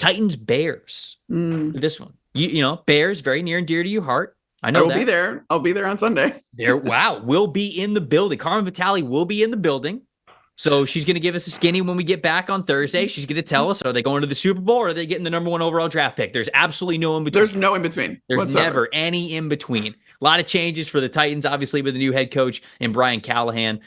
Titans Bears. This one, you know, Bears very near and dear to your heart. I know I will be there. I'll be there on Sunday. We'll be in the building. Carmen Vitali will be in the building. So she's going to give us a skinny when we get back on Thursday. She's going to tell us, are they going to the Super Bowl or are they getting the number 1 overall draft pick? There's absolutely no in between. There's no in between. There's never any in between. A lot of changes for the Titans, obviously, with the new head coach and Brian Callahan.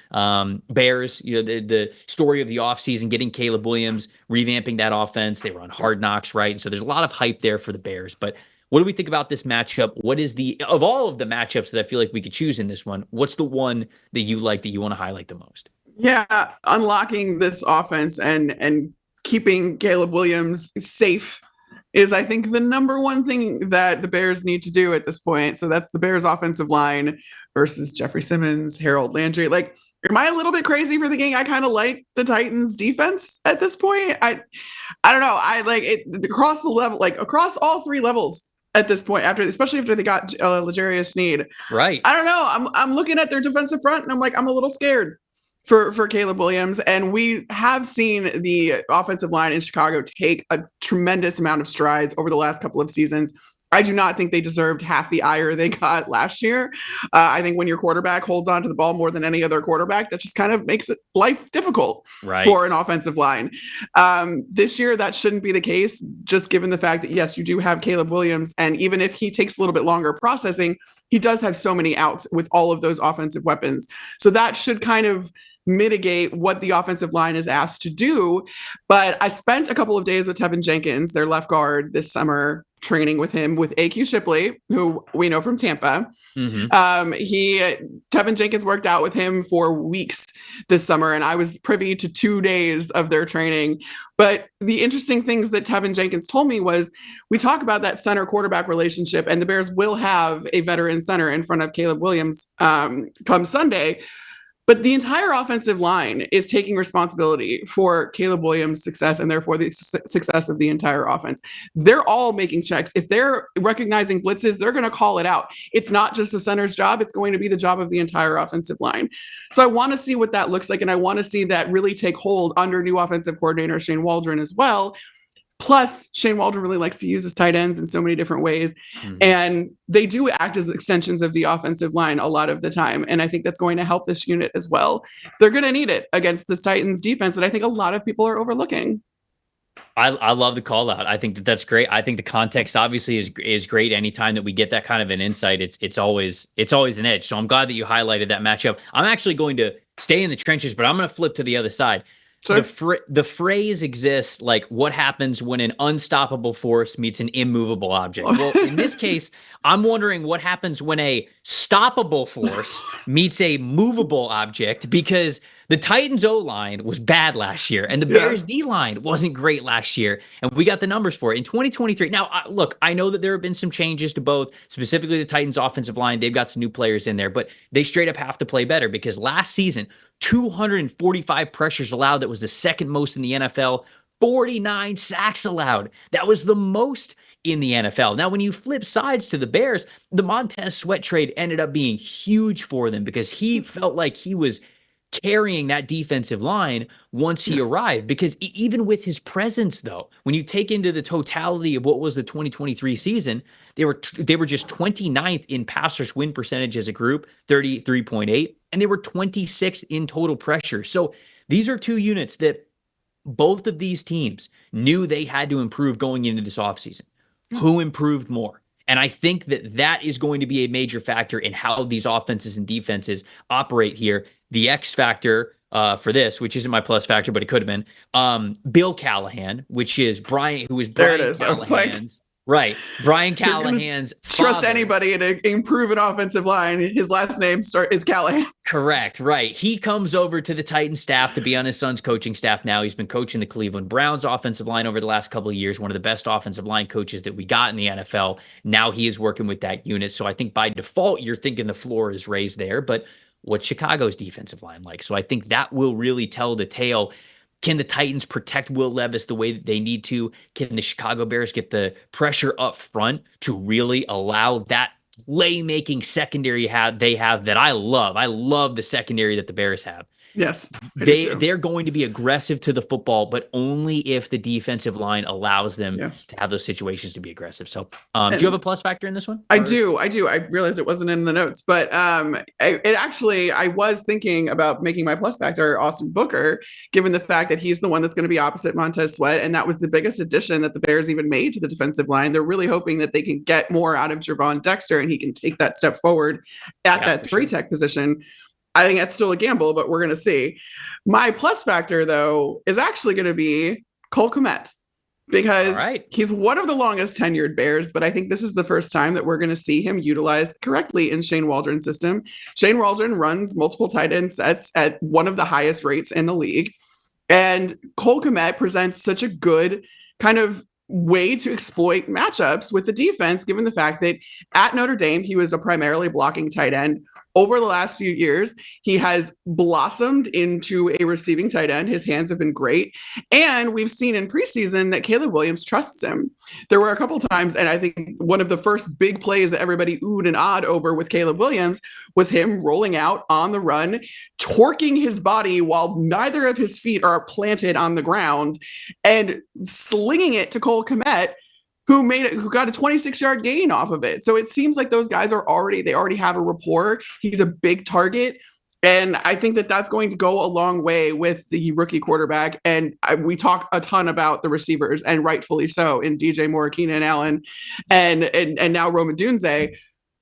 Bears, you know, the story of the offseason, getting Caleb Williams, revamping that offense. They were on Hard Knocks, right? And so there's a lot of hype there for the Bears. But what do we think about this matchup? What is of all of the matchups that I feel like we could choose in this one, what's the one that you like that you want to highlight the most? Yeah, unlocking this offense and keeping Caleb Williams safe is, I think, the number one thing that the Bears need to do at this point. So that's the Bears offensive line versus Jeffrey Simmons, Harold Landry. Like, am I a little bit crazy for thinking I kind of like the Titans defense at this point? I don't know. I like it across the level, like across all 3 levels at this point, especially after they got L'Jarius Sneed. Right. I don't know. I'm looking at their defensive front and I'm like, I'm a little scared for Caleb Williams. And we have seen the offensive line in Chicago take a tremendous amount of strides over the last couple of seasons. I do not think they deserved half the ire they got last year. I think when your quarterback holds on to the ball more than any other quarterback, that just kind of makes it life difficult for an offensive line. This year, that shouldn't be the case, just given the fact that, yes, you do have Caleb Williams. And even if he takes a little bit longer processing, he does have so many outs with all of those offensive weapons. So that should kind of mitigate what the offensive line is asked to do. But I spent a couple of days with Tevin Jenkins, their left guard, this summer, training with him with AQ Shipley, who we know from Tampa. Tevin Jenkins worked out with him for weeks this summer, and I was privy to 2 days of their training. But the interesting things that Tevin Jenkins told me was, we talk about that center quarterback relationship, and the Bears will have a veteran center in front of Caleb Williams come Sunday. But the entire offensive line is taking responsibility for Caleb Williams' success and therefore the success of the entire offense. They're all making checks. If they're recognizing blitzes, they're going to call it out. It's not just the center's job. It's going to be the job of the entire offensive line. So I want to see what that looks like. And I want to see that really take hold under new offensive coordinator Shane Waldron as well. Plus, Shane Waldron really likes to use his tight ends in so many different ways. And they do act as extensions of the offensive line a lot of the time. And I think that's going to help this unit as well. They're going to need it against this Titans defense that I think a lot of people are overlooking. I love the call out. I think that's great. I think the context obviously is great. Anytime that we get that kind of an insight, it's always an edge. So I'm glad that you highlighted that matchup. I'm actually going to stay in the trenches, but I'm going to flip to the other side. So the phrase exists, like, what happens when an unstoppable force meets an immovable object? Well, in this case, I'm wondering what happens when a stoppable force meets a movable object, because the Titans O-line was bad last year and the Bears D-line wasn't great last year. And we got the numbers for it in 2023. Now, look, I know that there have been some changes to both, specifically the Titans offensive line. They've got some new players in there, but they straight up have to play better, because last season, 245 pressures allowed. That was the second most in the NFL. 49 sacks allowed. That was the most in the NFL. Now, when you flip sides to the Bears, the Montez Sweat trade ended up being huge for them, because he felt like he was carrying that defensive line once he arrived. Because even with his presence, though, when you take into the totality of what was the 2023 season, they were just 29th in pass rush win percentage as a group, 33.8, and they were 26th in total pressure. So these are two units that both of these teams knew they had to improve going into this offseason. Who improved more? And I think that is going to be a major factor in how these offenses and defenses operate here. The X factor for this, which isn't my plus factor, but it could have been, Bill Callahan, which is Brian Callahan's. Right. Brian Callahan's trust father. Anybody to improve an offensive line. His last name is Callahan. Correct. Right. He comes over to the Titans staff to be on his son's coaching staff now. He's been coaching the Cleveland Browns offensive line over the last couple of years, one of the best offensive line coaches that we got in the NFL. Now he is working with that unit. So I think by default, you're thinking the floor is raised there. But what's Chicago's defensive line like? So I think that will really tell the tale. Can the Titans protect Will Levis the way that they need to? Can the Chicago Bears get the pressure up front to really allow that play-making secondary they have that I love? I love the secondary that the Bears have. Yes, I do too. They're going to be aggressive to the football, but only if the defensive line allows them Yes. to have those situations to be aggressive. So, do you have And a plus factor in this one? I do. I do. I realized it wasn't in the notes, but it actually, I was thinking about making my plus factor Austin Booker, given the fact that he's the one that's going to be opposite Montez Sweat. And that was the biggest addition that the Bears even made to the defensive line. They're really hoping that they can get more out of Javon Dexter and he can take that step forward at that three tech position. I think that's still a gamble, but we're going to see. My plus factor, though, is actually going to be Cole Kmet, because he's one of the longest tenured Bears, but I think this is the first time that we're going to see him utilized correctly in Shane Waldron's system. Shane Waldron runs multiple tight end sets at one of the highest rates in the league. And Cole Kmet presents such a good kind of way to exploit matchups with the defense, given the fact that at Notre Dame, he was a primarily blocking tight end. Over the last few years, he has blossomed into a receiving tight end. His hands have been great. And we've seen in preseason that Caleb Williams trusts him. There were a couple times, and I think one of the first big plays that everybody oohed and awed over with Caleb Williams was him rolling out on the run, torquing his body while neither of his feet are planted on the ground, and slinging it to Cole Kmet, who got a 26-yard gain off of it. So it seems like those guys already have a rapport. He's a big target. And I think that that's going to go a long way with the rookie quarterback. And we talk a ton about the receivers, and rightfully so, in DJ Moore, Keenan Allen, and now Rome Odunze.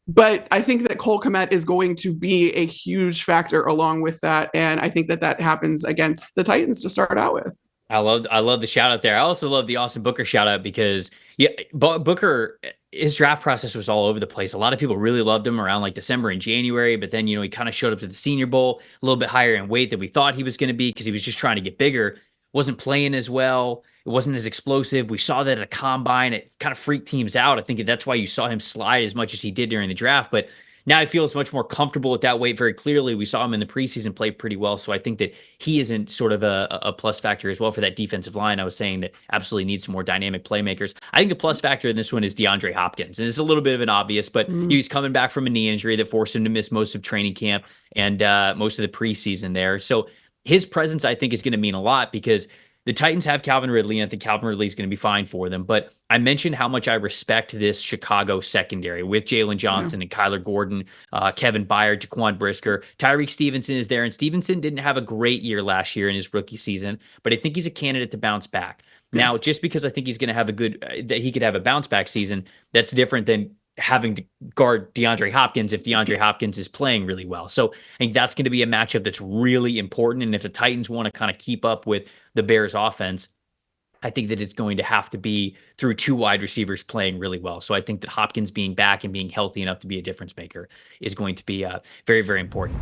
But I think that Cole Kmet is going to be a huge factor along with that. And I think that that happens against the Titans to start out with. I love the shout out there. I also love the Austin Booker shout out because Booker, his draft process was all over the place. A lot of people really loved him around like December and January, but then, he kind of showed up to the Senior Bowl a little bit higher in weight than we thought he was going to be because he was just trying to get bigger. Wasn't playing as well. It wasn't as explosive. We saw that at a combine. It kind of freaked teams out. I think that's why you saw him slide as much as he did during the draft. But now he feels much more comfortable with that weight very clearly. We saw him in the preseason play pretty well. So I think that he isn't sort of a plus factor as well for that defensive line. I was saying that absolutely needs some more dynamic playmakers. I think the plus factor in this one is DeAndre Hopkins. And it's a little bit of an obvious, but he's coming back from a knee injury that forced him to miss most of training camp and most of the preseason there. So his presence, I think, is going to mean a lot because the Titans have Calvin Ridley, and I think Calvin Ridley is going to be fine for them. But I mentioned how much I respect this Chicago secondary with Jalen Johnson and Kyler Gordon, Kevin Byard, Jaquan Brisker. Tyreek Stevenson is there, and Stevenson didn't have a great year last year in his rookie season, but I think he's a candidate to bounce back. Now, just because I think he's going to have that he could have a bounce back season, that's different than having to guard DeAndre Hopkins if DeAndre Hopkins is playing really well. So I think that's going to be a matchup that's really important. And if the Titans want to kind of keep up with the Bears offense, I think that it's going to have to be through two wide receivers playing really well. So I think that Hopkins being back and being healthy enough to be a difference maker is going to be very, very important.